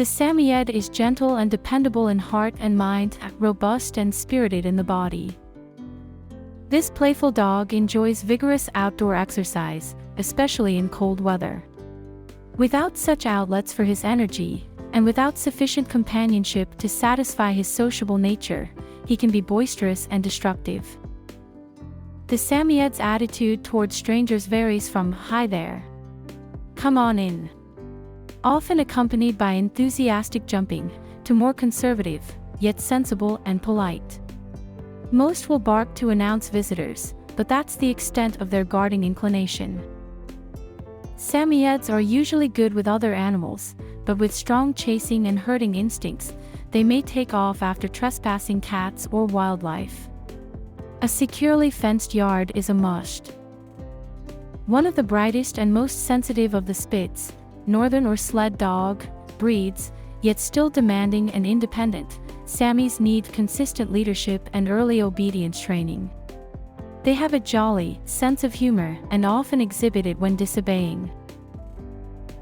The Samoyed is gentle and dependable in heart and mind, robust and spirited in the body. This playful dog enjoys vigorous outdoor exercise, especially in cold weather. Without such outlets for his energy, and without sufficient companionship to satisfy his sociable nature, he can be boisterous and destructive. The Samoyed's attitude towards strangers varies from "Hi there," "Come on in," often accompanied by enthusiastic jumping, to more conservative, yet sensible and polite. Most will bark to announce visitors, but that's the extent of their guarding inclination. Samoyeds are usually good with other animals, but with strong chasing and herding instincts, they may take off after trespassing cats or wildlife. A securely fenced yard is a must. One of the brightest and most sensitive of the Spitz, northern or sled dog, breeds, yet still demanding and independent, Samis need consistent leadership and early obedience training. They have a jolly sense of humor and often exhibit it when disobeying.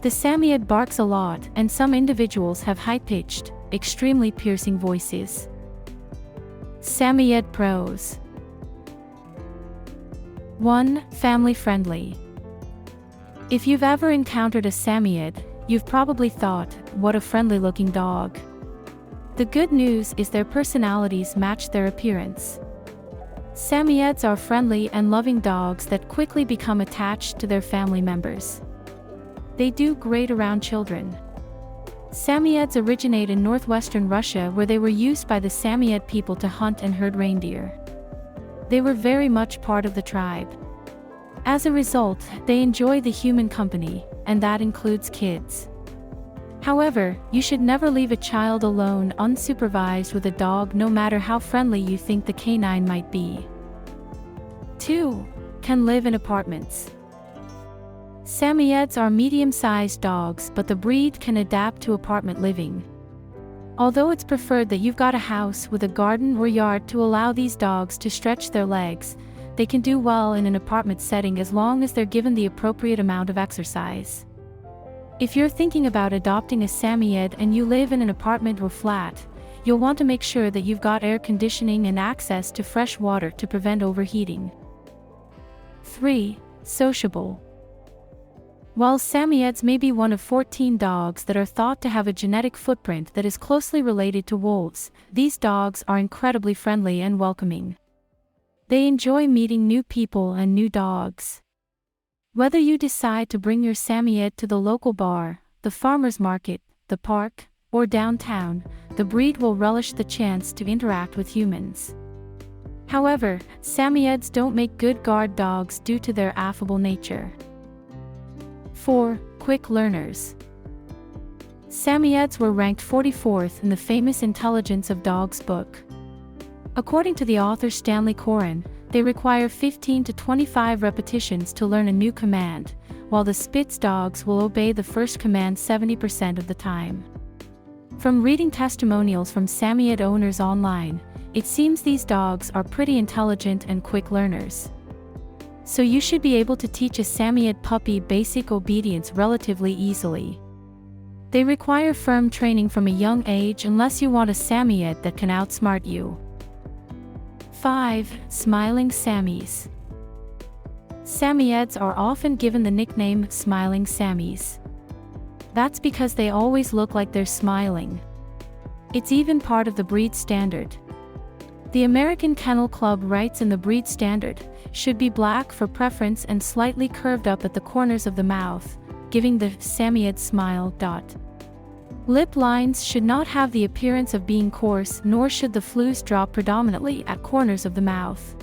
The Samoyed barks a lot, and some individuals have high-pitched, extremely piercing voices. Samoyed pros. 1. Family-friendly. If you've ever encountered a Samoyed, you've probably thought, "What a friendly-looking dog." The good news is their personalities match their appearance. Samoyeds are friendly and loving dogs that quickly become attached to their family members. They do great around children. Samoyeds originate in northwestern Russia, where they were used by the Samoyed people to hunt and herd reindeer. They were very much part of the tribe. As a result, they enjoy the human company, and that includes kids. However, you should never leave a child alone unsupervised with a dog, no matter how friendly you think the canine might be. 2. Can live in apartments. Samoyeds are medium-sized dogs, but the breed can adapt to apartment living. Although it's preferred that you've got a house with a garden or yard to allow these dogs to stretch their legs, they can do well in an apartment setting as long as they're given the appropriate amount of exercise. If you're thinking about adopting a Samoyed and you live in an apartment or flat, you'll want to make sure that you've got air conditioning and access to fresh water to prevent overheating. 3. Sociable. While Samoyeds may be one of 14 dogs that are thought to have a genetic footprint that is closely related to wolves, these dogs are incredibly friendly and welcoming. They enjoy meeting new people and new dogs. Whether you decide to bring your Samoyed to the local bar, the farmer's market, the park, or downtown, the breed will relish the chance to interact with humans. However, Samoyeds don't make good guard dogs due to their affable nature. 4. Quick learners. Samoyeds were ranked 44th in the famous Intelligence of Dogs book. According to the author Stanley Coren, they require 15 to 25 repetitions to learn a new command, while the Spitz dogs will obey the first command 70% of the time. From reading testimonials from Samoyed owners online, it seems these dogs are pretty intelligent and quick learners. So you should be able to teach a Samoyed puppy basic obedience relatively easily. They require firm training from a young age unless you want a Samoyed that can outsmart you. 5. Smiling Samis. Samoyeds are often given the nickname Smiling Samis. That's because they always look like they're smiling. It's even part of the breed standard. The American Kennel Club writes in the breed standard, should be black for preference and slightly curved up at the corners of the mouth, giving the Samoyed smile. Lip lines should not have the appearance of being coarse, nor should the flews drop predominantly at corners of the mouth.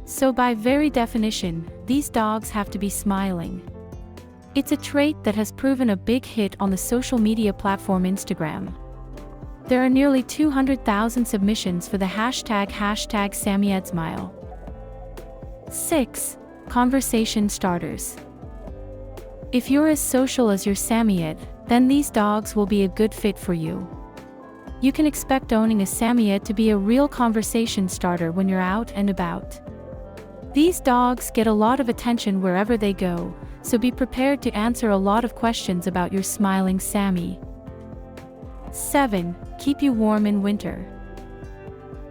So by very definition, these dogs have to be smiling. It's a trait that has proven a big hit on the social media platform Instagram. There are nearly 200,000 submissions for the hashtag #SamoyedSmile. 6. Conversation starters. If you're as social as your Samoyed, then these dogs will be a good fit for you. You can expect owning a Samoyed to be a real conversation starter when you're out and about. These dogs get a lot of attention wherever they go, so be prepared to answer a lot of questions about your smiling Sammy. 7. Keep you warm in winter.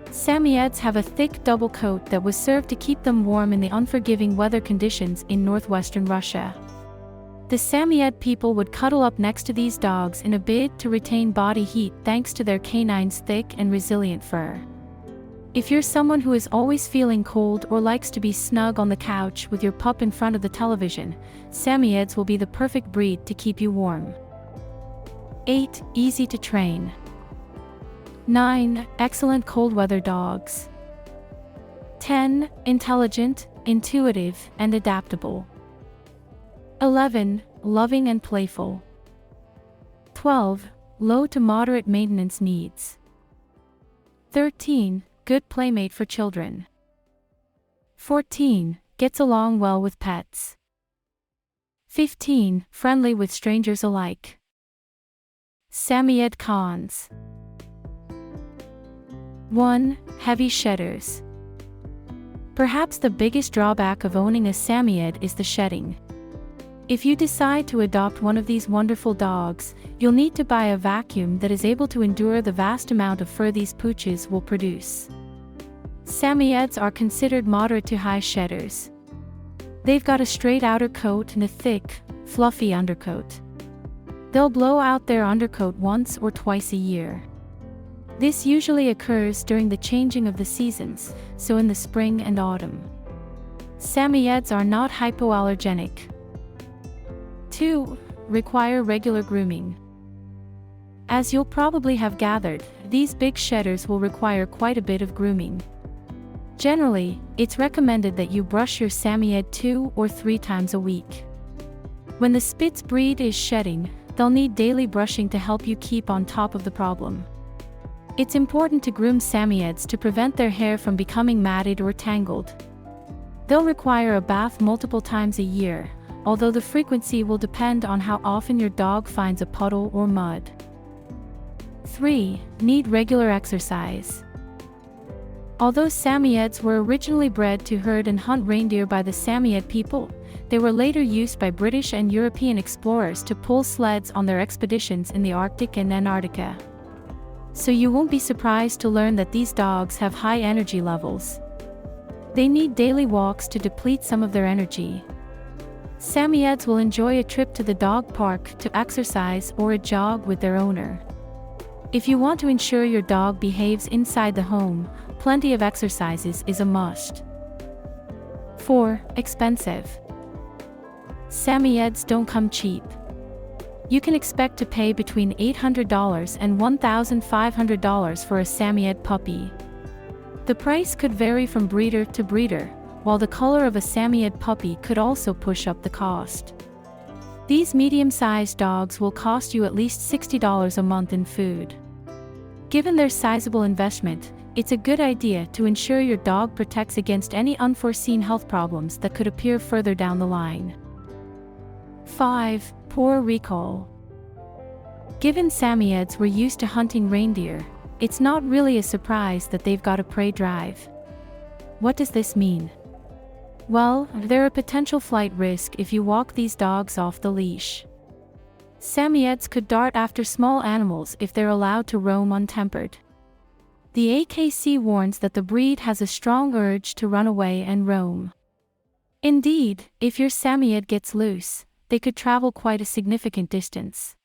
Samoyeds have a thick double coat that was served to keep them warm in the unforgiving weather conditions in northwestern Russia. The Samoyed people would cuddle up next to these dogs in a bid to retain body heat thanks to their canines' thick and resilient fur. If you're someone who is always feeling cold or likes to be snug on the couch with your pup in front of the television, Samoyeds will be the perfect breed to keep you warm. 8. Easy to train. 9. Excellent cold weather dogs. 10. Intelligent, intuitive, and adaptable. 11. Loving and playful. 12. Low to moderate maintenance needs. 13. Good playmate for children. 14. Gets along well with pets. 15. Friendly with strangers alike. Samoyed cons. 1. Heavy shedders. Perhaps the biggest drawback of owning a Samoyed is the shedding. If you decide to adopt one of these wonderful dogs, you'll need to buy a vacuum that is able to endure the vast amount of fur these pooches will produce. Samoyeds are considered moderate to high shedders. They've got a straight outer coat and a thick, fluffy undercoat. They'll blow out their undercoat once or twice a year. This usually occurs during the changing of the seasons, so in the spring and autumn. Samoyeds are not hypoallergenic. 2. Require regular grooming. As you'll probably have gathered, these big shedders will require quite a bit of grooming. Generally, it's recommended that you brush your Samoyed 2 or 3 times a week. When the Spitz breed is shedding, they'll need daily brushing to help you keep on top of the problem. It's important to groom Samoyeds to prevent their hair from becoming matted or tangled. They'll require a bath multiple times a year, although the frequency will depend on how often your dog finds a puddle or mud. 3. Need regular exercise. Although Samoyeds were originally bred to herd and hunt reindeer by the Samoyed people, they were later used by British and European explorers to pull sleds on their expeditions in the Arctic and Antarctica. So you won't be surprised to learn that these dogs have high energy levels. They need daily walks to deplete some of their energy. Samoyeds will enjoy a trip to the dog park to exercise or a jog with their owner. If you want to ensure your dog behaves inside the home, plenty of exercises is a must. 4. Expensive. Samoyeds don't come cheap. You can expect to pay between $800 and $1,500 for a Samoyed puppy. The price could vary from breeder to breeder, while the color of a Samoyed puppy could also push up the cost. These medium-sized dogs will cost you at least $60 a month in food. Given their sizable investment, it's a good idea to ensure your dog protects against any unforeseen health problems that could appear further down the line. 5. Poor recall. Given Samoyeds were used to hunting reindeer, it's not really a surprise that they've got a prey drive. What does this mean? Well, they're a potential flight risk if you walk these dogs off the leash. Samoyeds could dart after small animals if they're allowed to roam untempered. The AKC warns that the breed has a strong urge to run away and roam. Indeed, if your Samoyed gets loose, they could travel quite a significant distance.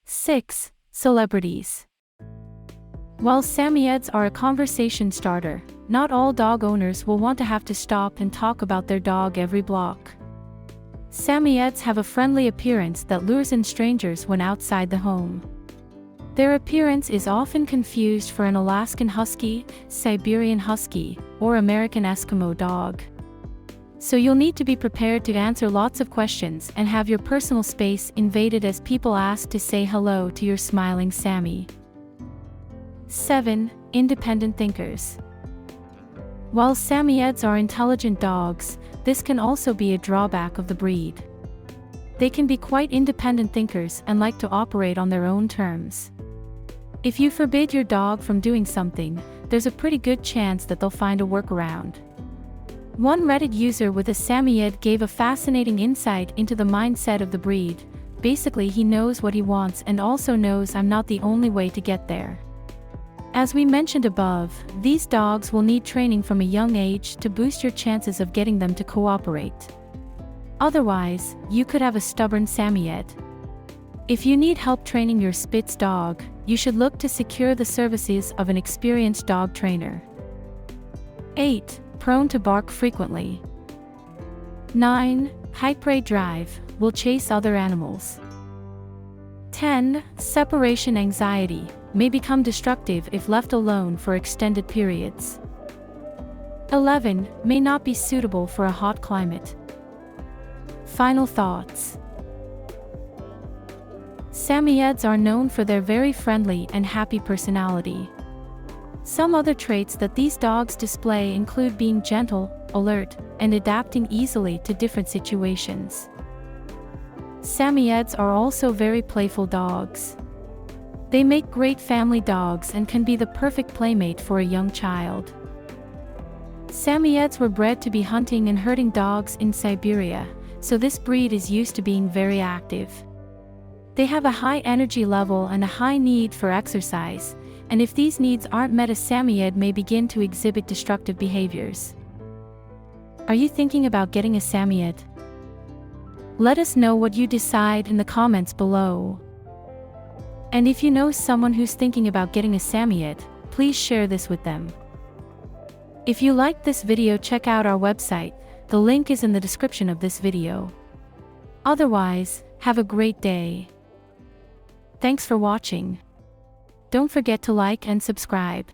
6. Celebrities. While Samoyeds are a conversation starter, not all dog owners will want to have to stop and talk about their dog every block. Samoyeds have a friendly appearance that lures in strangers when outside the home. Their appearance is often confused for an Alaskan Husky, Siberian Husky, or American Eskimo dog. So you'll need to be prepared to answer lots of questions and have your personal space invaded as people ask to say hello to your smiling Sammy. 7. Independent thinkers. While Samoyeds are intelligent dogs, this can also be a drawback of the breed. They can be quite independent thinkers and like to operate on their own terms. If you forbid your dog from doing something, there's a pretty good chance that they'll find a workaround. One Reddit user with a Samoyed gave a fascinating insight into the mindset of the breed, Basically, he knows what he wants and also knows I'm not the only way to get there. As we mentioned above, these dogs will need training from a young age to boost your chances of getting them to cooperate. Otherwise, you could have a stubborn Samoyed. If you need help training your Spitz dog, you should look to secure the services of an experienced dog trainer. 8. Prone to bark frequently. 9. High-prey drive, will chase other animals. 10. Separation anxiety, may become destructive if left alone for extended periods. 11. May not be suitable for a hot climate. Final thoughts. Samoyeds are known for their very friendly and happy personality. Some other traits that these dogs display include being gentle, alert, and adapting easily to different situations. Samoyeds are also very playful dogs. They make great family dogs and can be the perfect playmate for a young child. Samoyeds were bred to be hunting and herding dogs in Siberia, so this breed is used to being very active. They have a high energy level and a high need for exercise, and if these needs aren't met, a Samoyed may begin to exhibit destructive behaviors. Are you thinking about getting a Samoyed? Let us know what you decide in the comments below. And if you know someone who's thinking about getting a Samoyed, please share this with them. If you liked this video, check out our website, the link is in the description of this video. Otherwise, have a great day. Thanks for watching. Don't forget to like and subscribe.